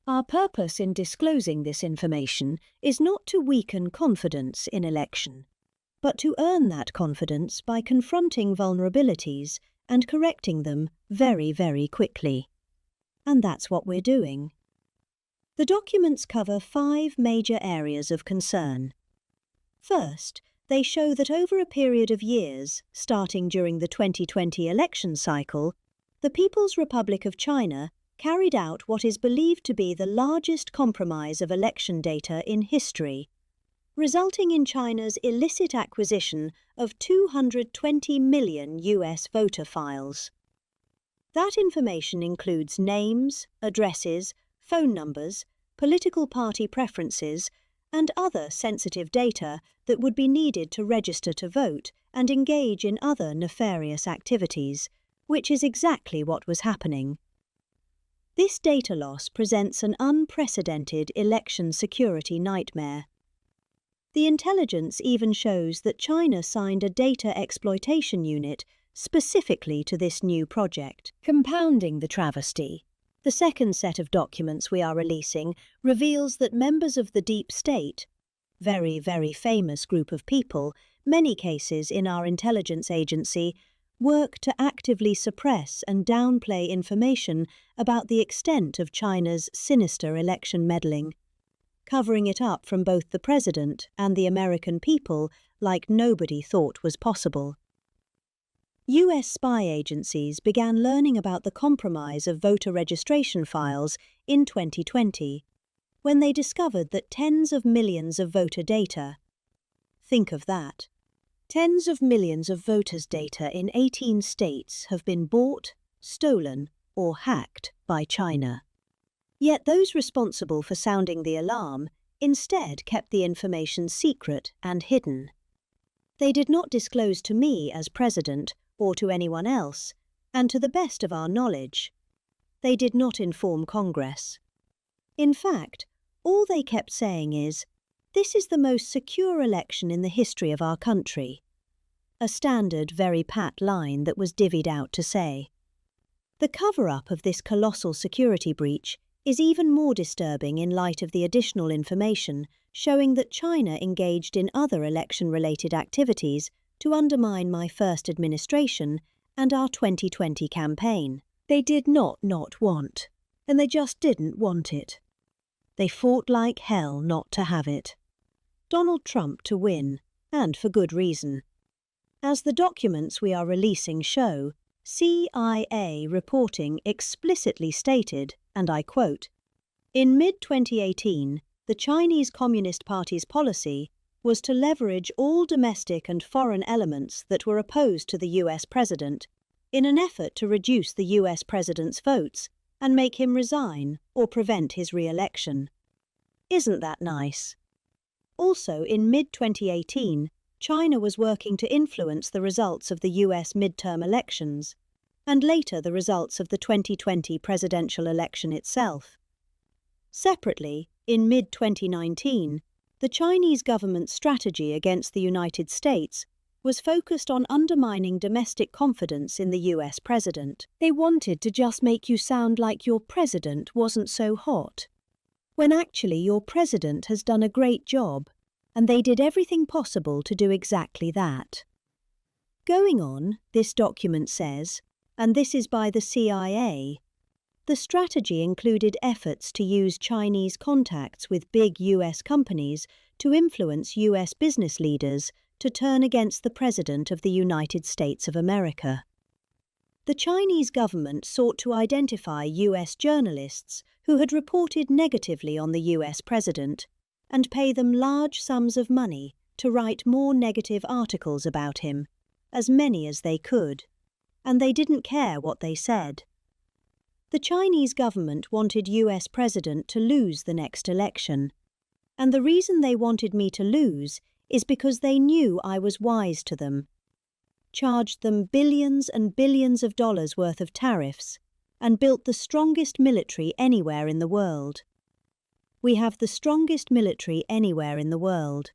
Our purpose in disclosing this information is not to weaken confidence in election, but to earn that confidence by confronting vulnerabilities and correcting them very, very quickly. And that's what we're doing. The documents cover 5 major areas of concern. First, they show that over a period of years, starting during the 2020 election cycle, the People's Republic of China carried out what is believed to be the largest compromise of election data in history, resulting in China's illicit acquisition of 220 million US voter files. That information includes names, addresses, phone numbers, political party preferences, and other sensitive data that would be needed to register to vote and engage in other nefarious activities, which is exactly what was happening. This data loss presents an unprecedented election security nightmare. The intelligence even shows that China signed a data exploitation unit specifically to this new project. Compounding the travesty, the second set of documents we are releasing reveals that members of the deep state, very, very famous group of people, many cases in our intelligence agency, work to actively suppress and downplay information about the extent of China's sinister election meddling, covering it up from both the president and the American people like nobody thought was possible. US spy agencies began learning about the compromise of voter registration files in 2020, when they discovered that tens of millions of voter data, think of that, tens of millions of voters' data in 18 states have been bought, stolen, or hacked by China. Yet those responsible for sounding the alarm instead kept the information secret and hidden. They did not disclose to me as president or to anyone else, and to the best of our knowledge, they did not inform Congress. In fact, all they kept saying is, "This is the most secure election in the history of our country," a standard, very pat line that was divvied out to say. The cover-up of this colossal security breach is even more disturbing in light of the additional information showing that China engaged in other election-related activities to undermine my first administration and our 2020 campaign. They did not want, and they just didn't want it. They fought like hell not to have it. Donald Trump to win, and for good reason. As the documents we are releasing show, CIA reporting explicitly stated, and I quote, "In mid-2018, the Chinese Communist Party's policy was to leverage all domestic and foreign elements that were opposed to the US president in an effort to reduce the US president's votes and make him resign or prevent his re-election." Isn't that nice? Also, in mid-2018, China was working to influence the results of the US midterm elections, and later the results of the 2020 presidential election itself. Separately, in mid-2019, the Chinese government's strategy against the United States was focused on undermining domestic confidence in the US president. They wanted to just make you sound like your president wasn't so hot, when actually your president has done a great job, and they did everything possible to do exactly that. Going on, this document says, and this is by the CIA, the strategy included efforts to use Chinese contacts with big US companies to influence US business leaders to turn against the President of the United States of America. The Chinese government sought to identify US journalists who had reported negatively on the US president and pay them large sums of money to write more negative articles about him, as many as they could, and they didn't care what they said. The Chinese government wanted US president to lose the next election, and the reason they wanted me to lose is because they knew I was wise to them, charged them billions and billions of dollars worth of tariffs, and built the strongest military anywhere in the world. We have the strongest military anywhere in the world.